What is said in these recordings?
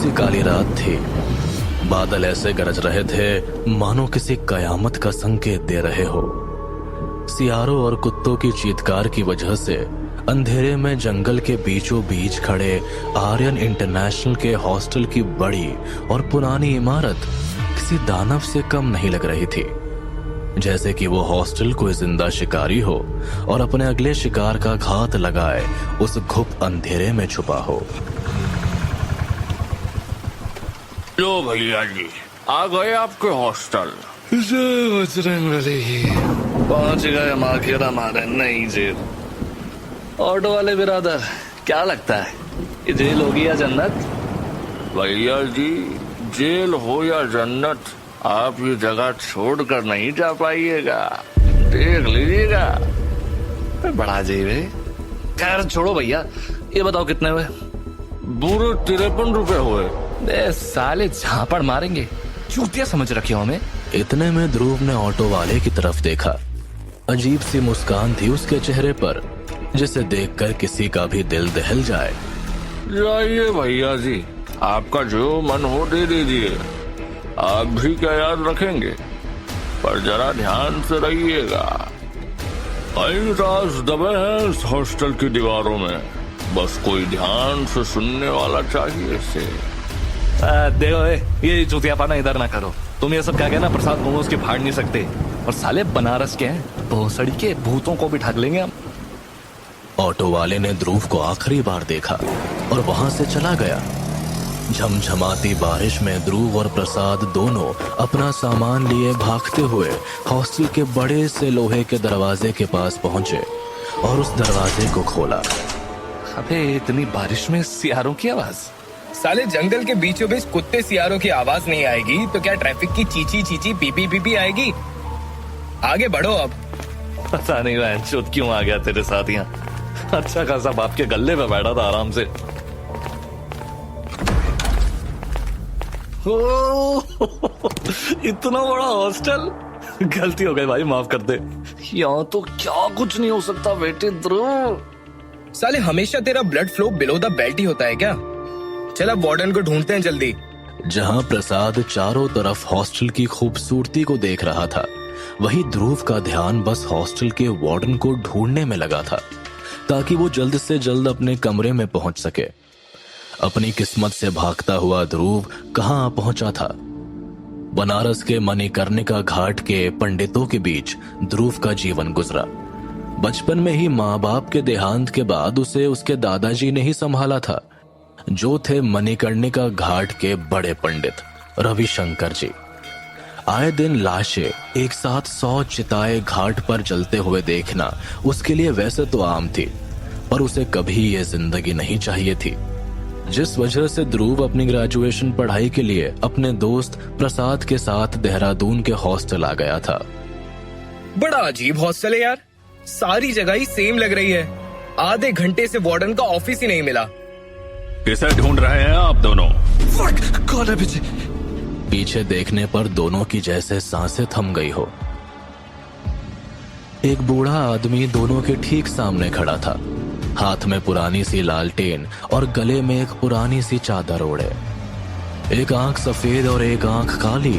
सी काली रात थी। बादल ऐसे गरज रहे थे मानो किसी कयामत का संकेत दे रहे हो। सियारों और कुत्तों की चीत्कार की वजह से अंधेरे में जंगल के बीचों बीच खड़े आर्यन इंटरनेशनल के हॉस्टल की बड़ी और पुरानी इमारत किसी दानव से कम नहीं लग रही थी। जैसे कि वो हॉस्टल कोई जिंदा शिकारी हो और अपने अगले शिकार का घात लगाए उस घुप अंधेरे में छुपा हो। लो भैया जी, आ गए आपके हॉस्टल। पहुंच गए माखिरा मारे नई जेल। ऑटो वाले बिरादर, क्या लगता है ये जेल होगी या जन्नत? भैया जी, जेल हो या जन्नत, आप ये जगह छोड़कर नहीं जा पाइएगा। देख लीजिएगा। बड़ा अजीब है। खैर छोड़ो भैया, ये बताओ कितने हुए? पूरे 53 रुपए हुए। बे साले झापड़ मारेंगे, चूतिया समझ रखे हो हमें। इतने में ध्रुव ने ऑटो वाले की तरफ देखा। अजीब सी मुस्कान थी उसके चेहरे पर, जिसे देखकर किसी का भी दिल दहल जाए। जाइए भैया जी, आपका जो मन हो दे दीजिए। आप भी क्या याद रखेंगे, पर जरा ध्यान से रहिएगा। कई राज दबे हैं इस हॉस्टल की दीवारों में, बस कोई ध्यान से सुनने वाला चाहिए इसे। देखो ये चूतियापना इधर ना करो। तुम ये सब क्या कहना प्रसाद मोमोज के फाड़ नहीं सकते, और साले बनारस के हैं, भोसड़ी के भूतों को भी ठग लेंगे हम। ऑटो वाले ने ध्रुव को आखिरी बार देखा और वहां से चला गया। झमझमाती बारिश में ध्रुव और प्रसाद दोनों अपना सामान लिए भागते हुए हॉस्टल के बड़े से लोहे के दरवाजे के पास पहुंचे और उस दरवाजे को खोला। अबे इतनी बारिश में सियारों की आवाज? साले जंगल के बीचों बीच कुत्ते सियारों की आवाज नहीं आएगी तो क्या ट्रैफिक की चीची चीची पीपी पीपी आएगी? आगे बढ़ो अब। पता नहीं वह क्यों आ गया तेरे साथ यहाँ। अच्छा खासा बाप के गले पे बैठा था आराम से। इतना बड़ा हॉस्टल, गलती हो गई भाई, माफ कर दे। यहाँ तो क्या कुछ नहीं हो सकता बेटे ध्रुव। साले हमेशा तेरा blood flow below the belt ही होता है क्या? चल अब वार्डन को ढूंढते हैं जल्दी। जहां प्रसाद चारों तरफ हॉस्टल की खूबसूरती को देख रहा था, वहीं ध्रुव का ध्यान बस हॉस्टल के वार्डन को ढूंढने में लगा था, ताकि वो जल्द से जल्द अपने कमरे में पहुंच सके। अपनी किस्मत से भागता हुआ ध्रुव कहां पहुंचा था? बनारस के मणिकर्णिका घाट के पंडितों के बीच ध्रुव का जीवन गुजरा। बचपन में ही माँ बाप के देहांत के बाद उसे उसके दादाजी ने ही संभाला था, जो थे मणिकर्णिका घाट के बड़े पंडित रविशंकर जी। आए दिन लाशें एक साथ 100 चिताएं घाट पर जलते हुए देखना उसके लिए वैसे तो आम थी, पर उसे कभी ये जिंदगी नहीं चाहिए थी, जिस वजह से ध्रुव अपनी ग्रेजुएशन पढ़ाई के लिए अपने दोस्त प्रसाद के साथ देहरादून के हॉस्टल आ गया था। बड़ा अजीब हॉस्टल है यार, सारी जगह ही सेम लग रही है। आधे घंटे से वार्डन का ऑफिस ही नहीं मिला। किसे ढूंढ रहे हैं आप दोनों? कौन है पीछे? पीछे देखने पर दोनों की जैसे सांसें थम गई हो। एक बूढ़ा आदमी दोनों के ठीक सामने खड़ा था, हाथ में पुरानी सी लालटेन और गले में एक पुरानी सी चादर ओढ़े। एक आंख सफेद और एक आंख काली,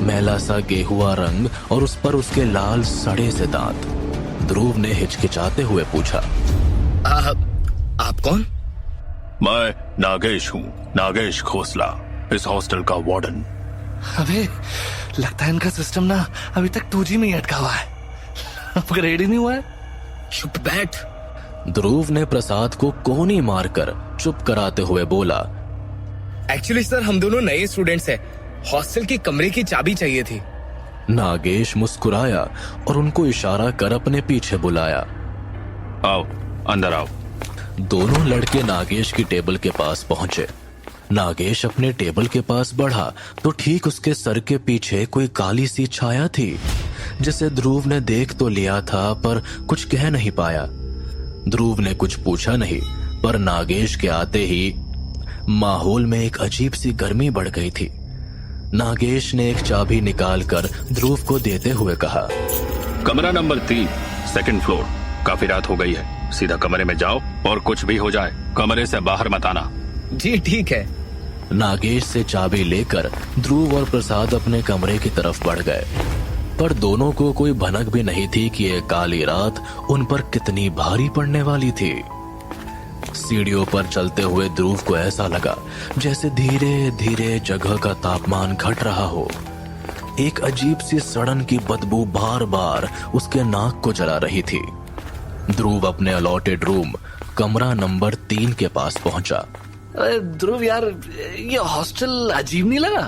मैला सा गेहुआ रंग और उस पर उसके लाल सड़े से दांत। ध्रुव ने हिचकिचाते हुए पूछा, आप कौन? मैं नागेश हूँ, नागेश खोसला, इस हॉस्टल का वार्डन। अबे लगता है इनका सिस्टम ना अभी तक 2G में ही अटका हुआ है, अपग्रेड ही नहीं हुआ है। चुप बैठ। ध्रुव ने प्रसाद को कोनी मारकर चुप कराते हुए बोला, एक्चुअली सर हम दोनों नए स्टूडेंट्स हैं, हॉस्टल की कमरे की चाबी चाहिए थी। नागेश मुस्कुराया और उनको इशारा कर अपने पीछे बुलाया। आओ अंदर आओ। दोनों लड़के नागेश की टेबल के पास पहुंचे। नागेश अपने टेबल के पास बढ़ा तो ठीक उसके सर के पीछे कोई काली सी छाया थी, जिसे ध्रुव ने देख तो लिया था पर कुछ कह नहीं पाया। ध्रुव ने कुछ पूछा नहीं, पर नागेश के आते ही माहौल में एक अजीब सी गर्मी बढ़ गई थी। नागेश ने एक चाबी निकालकर ध्रुव को देते हुए कहा, कमरा नंबर 3, सेकंड फ्लोर। काफी रात हो गई है, सीधा कमरे में जाओ और कुछ भी हो जाए कमरे से बाहर मत आना। जी ठीक है। नागेश से चाबी लेकर ध्रुव और प्रसाद अपने कमरे की तरफ बढ़ गए, पर दोनों को कोई भनक भी नहीं थी कि ये काली रात उन पर कितनी भारी पड़ने वाली थी। सीढ़ियों पर चलते हुए ध्रुव को ऐसा लगा जैसे धीरे धीरे जगह का तापमान घट रहा हो। एक अजीब सी सड़न की बदबू बार बार उसके नाक को जला रही थी। ध्रुव अपने अलॉटेड रूम कमरा नंबर 3 के पास पहुंचा। अरे ध्रुव यार, ये हॉस्टल अजीब नहीं लगा?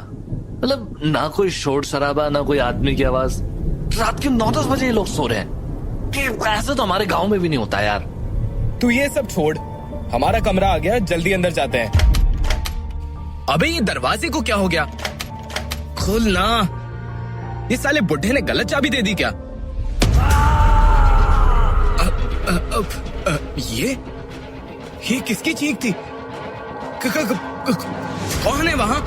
मतलब ना कोई शोर शराबा, ना कोई आदमी की आवाज। रात के 9-10 बजे ये लोग सो रहे हैं। कि ऐसे तो हमारे गांव में भी नहीं होता यार। तू ये सब छोड़, हमारा कमरा आ गया, जल्दी अंदर जाते हैं। अबे ये दरवाजे को क्या हो गया? खुल ना। ये साले बुढ़े ने गलत चाबी दे दी क्या? ये किसकी चीख थी? कौन है वहां?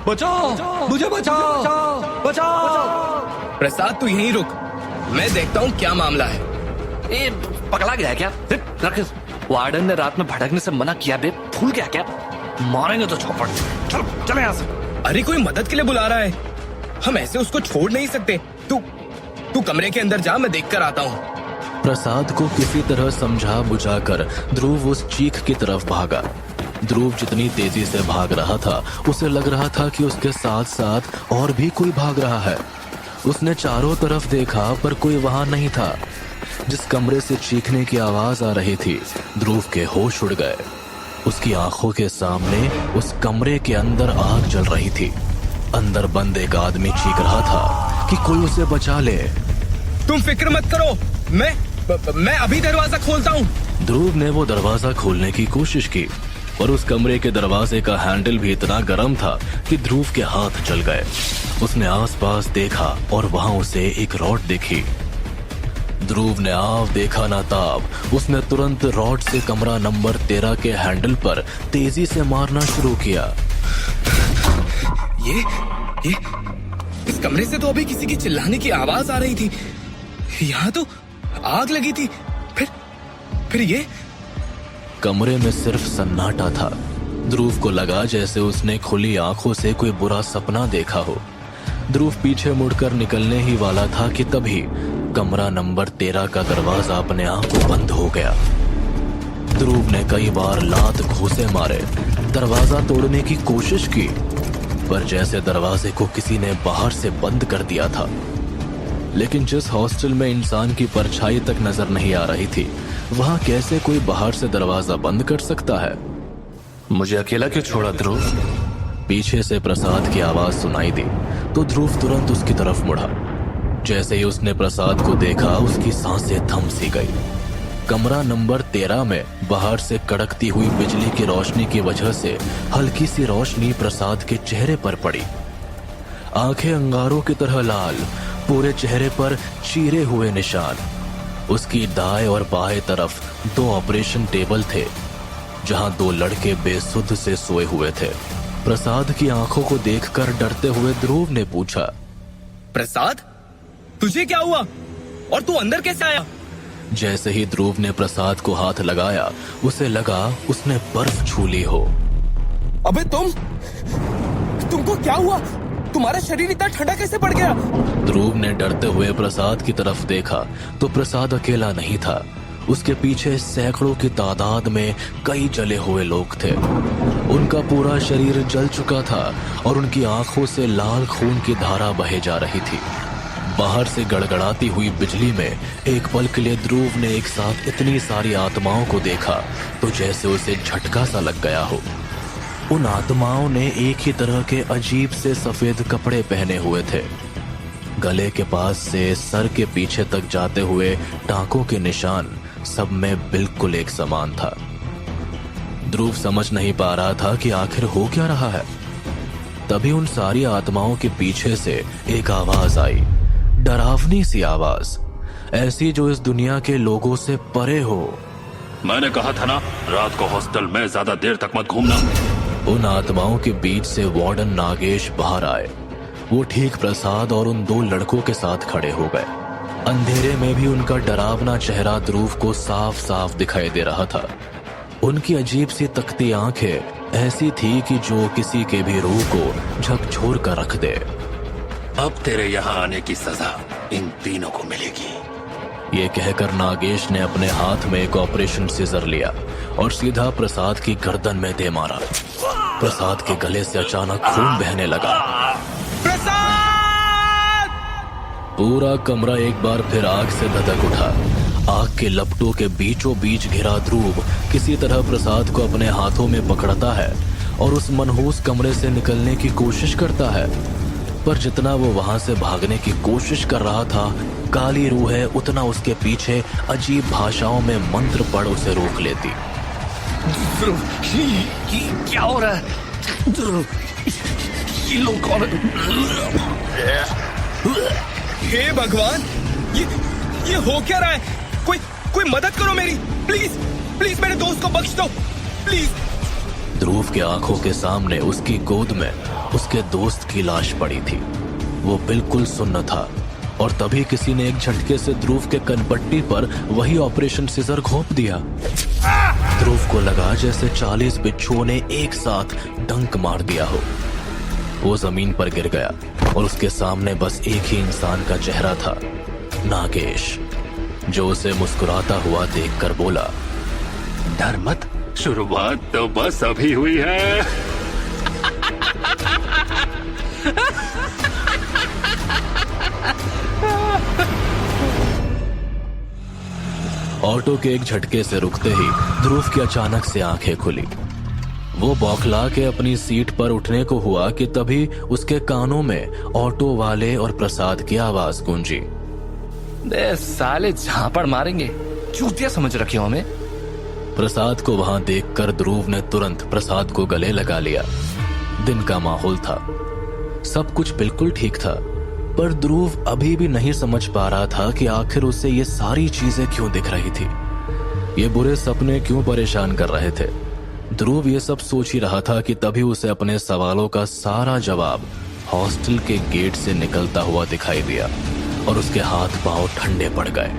बचाओ, मुझे बचाओ, बचाओ। प्रसाद तू यहीं रुक, मैं देखता हूँ क्या मामला है। ये पकड़ा गया है क्या? रख। वार्डन ने रात में भटकने से मना किया बे, भूल गया क्या? मारेंगे तो चौपड़। चल यहाँ से। अरे कोई मदद के लिए बुला रहा है, हम ऐसे उसको छोड़ नहीं सकते। तू कमरे के अंदर जा, मैं देख कर आता हूँ। प्रसाद को किसी तरह समझा बुझाकर ध्रुव उस चीख की तरफ भागा। ध्रुव जितनी तेजी से भाग रहा था, उसे लग रहा था कि उसके साथ साथ और भी कोई भाग रहा है। उसने चारों तरफ देखा पर कोई वहां नहीं था। जिस कमरे से चीखने की आवाज आ रही थी, ध्रुव के होश उड़ गए। उसकी आंखों के सामने उस कमरे के अंदर आग जल रही थी। अंदर बंद एक आदमी चीख रहा था कि कोई उसे बचा ले। तुम फिक्र मत करो, मैं अभी दरवाजा खोलता हूँ। ध्रुव ने वो दरवाजा खोलने की कोशिश की, पर उस कमरे के दरवाजे का हैंडल भी इतना गर्म था कि ध्रुव के हाथ जल गए। उसने आसपास देखा और वहां उसे एक रॉड दिखी। ध्रुव ने आव देखा ना ताब, उसने तुरंत रॉड से कमरा नंबर 13 के हैंडल पर तेजी से मारना शुरू किया। ये इस कमरे से तो अभी किसी की चिल्लाने की आवाज आ रही थी। यहाँ तो आग लगी थी। फिर ये कमरे में सिर्फ सन्नाटा था। ध्रुव को लगा जैसे उसने खुली आंखों से कोई बुरा सपना देखा हो। ध्रुव पीछे मुड़कर निकलने ही वाला था कि तभी कमरा नंबर 13 का दरवाजा अपने आप बंद हो गया। ध्रुव ने कई बार लात घूंसे मारे, दरवाजा तोड़ने की कोशिश की, पर जैसे दरवाजे को किसी ने बाहर से बंद कर दिया था। लेकिन जिस हॉस्टल में इंसान की परछाई तक नजर नहीं आ रही थी, वहां कैसे कोई बाहर से दरवाजा बंद कर सकता है? मुझे अकेला क्यों छोड़ा ध्रुव? पीछे से प्रसाद की आवाज सुनाई दी तो ध्रुव तुरंत उसकी तरफ मुड़ा। जैसे ही उसने प्रसाद को देखा, उसकी सांसें थम सी गई। कमरा नंबर 13 में बाहर से कड़कती हुई बिजली की रोशनी की वजह से हल्की सी रोशनी प्रसाद के चेहरे पर पड़ी। आंखें अंगारों की तरह लाल, पूरे चेहरे पर चीरे हुए निशान। उसकी दाएं और बाएं तरफ 2 ऑपरेशन टेबल थे, जहां 2 लड़के बेसुध से सोए हुए थे। प्रसाद की आंखों को देखकर डरते हुए ध्रुव ने पूछा, प्रसाद, तुझे क्या हुआ और तू अंदर कैसे आया? जैसे ही ध्रुव ने प्रसाद को हाथ लगाया, उसे लगा उसने बर्फ छू ली हो। अबे तुमको क्या हुआ? तुम्हारा शरीर इतना ठंडा कैसे पड़ गया? ध्रुव ने डरते हुए प्रसाद की तरफ देखा तो प्रसाद अकेला नहीं था। उसके पीछे सैकड़ों की तादाद में कई जले हुए लोग थे। उनका पूरा शरीर जल चुका था और उनकी आंखों से लाल खून की धारा बहे जा रही थी। बाहर से गड़गड़ाती हुई बिजली में एक पल के लिए ध्रुव ने एक साथ इतनी सारी आत्माओं को देखा तो जैसे उसे झटका सा लग गया हो। उन आत्माओं ने एक ही तरह के अजीब से सफेद कपड़े पहने हुए थे। गले के पास से सर के पीछे तक जाते हुए टांकों के निशान सब में बिल्कुल एक समान था। ध्रुव समझ नहीं पा रहा था कि आखिर हो क्या रहा है। तभी उन सारी आत्माओं के पीछे से एक आवाज आई, डरावनी सी आवाज, ऐसी जो इस दुनिया के लोगों से परे हो। मैंने कहा था ना, रात को हॉस्टल में ज्यादा देर तक मत घूमना। उन आत्माओं के बीच से वार्डन नागेश बाहर आए। वो ठीक प्रसाद और उन 2 लड़कों के साथ खड़े हो गए। अंधेरे में भी उनका डरावना चेहरा ध्रुव को साफ साफ दिखाई दे रहा था। उनकी अजीब सी तकती आंखें ऐसी थी कि जो किसी के भी रूह को झकझोर कर रख दे। अब तेरे यहाँ आने की सजा इन तीनों को मिलेगी। ये कहकर नागेश ने अपने हाथ में एक ऑपरेशन सीजर लिया और सीधा प्रसाद की गर्दन में दे मारा। प्रसाद के गले से अचानक खून बहने लगा। प्रसाद! पूरा कमरा एक बार फिर आग से धधक उठा। आग के लपटों के बीचों बीच घिरा ध्रुव किसी तरह प्रसाद को अपने हाथों में पकड़ता है और उस मनहूस कमरे से निकलने की कोशिश करता है। पर जितना वो वहां से भागने की कोशिश कर रहा था, काली रूहें उतना उसके पीछे अजीब भाषाओं में मंत्र पढ़ उसे रोक लेती। ध्रुव, ये क्या हो रहा है? ध्रुव, ये लोग कौन है? हे भगवान, ये हो क्या रहा है? कोई मदद करो मेरी, प्लीज प्लीज मेरे दोस्त को बख्श दो, प्लीज। ध्रुव की आंखों के सामने उसकी गोद में उसके दोस्त की लाश पड़ी थी। वो बिल्कुल सुन्न था और तभी किसी ने एक झटके से ध्रुव के कनपट्टी पर वही ऑपरेशन सीजर घोंप दिया। ध्रुव को लगा जैसे 40 बिच्छुओं ने एक साथ डंक मार दिया हो। वो जमीन पर गिर गया और उसके सामने बस एक ही इंसान का चेहरा था, नागेश, जो उसे मुस्कुराता हुआ देखकर बोला, डर मत, शुरुआत तो बस अभी हुई है। ऑटो के एक झटके से रुकते ही ध्रुव की अचानक से आंखें खुली। वो बौखला के अपनी सीट पर उठने को हुआ कि तभी उसके कानों में ऑटो वाले और प्रसाद की आवाज गूंजी। साले झापड़ मारेंगे, चूतिया समझ रखे हो हमें। प्रसाद को वहां देखकर ध्रुव ने तुरंत प्रसाद को गले लगा लिया। दिन का माहौल था, सब कुछ बिल्कुल ठीक था, पर ध्रुव अभी भी नहीं समझ पा रहा था कि आखिर उसे ये सारी चीजें क्यों दिख रही थी, ये बुरे सपने क्यों परेशान कर रहे थे। ध्रुव ये सब सोच ही रहा था कि तभी उसे अपने सवालों का सारा जवाब हॉस्टल के गेट से निकलता हुआ दिखाई दिया और उसके हाथ पांव ठंडे पड़ गए।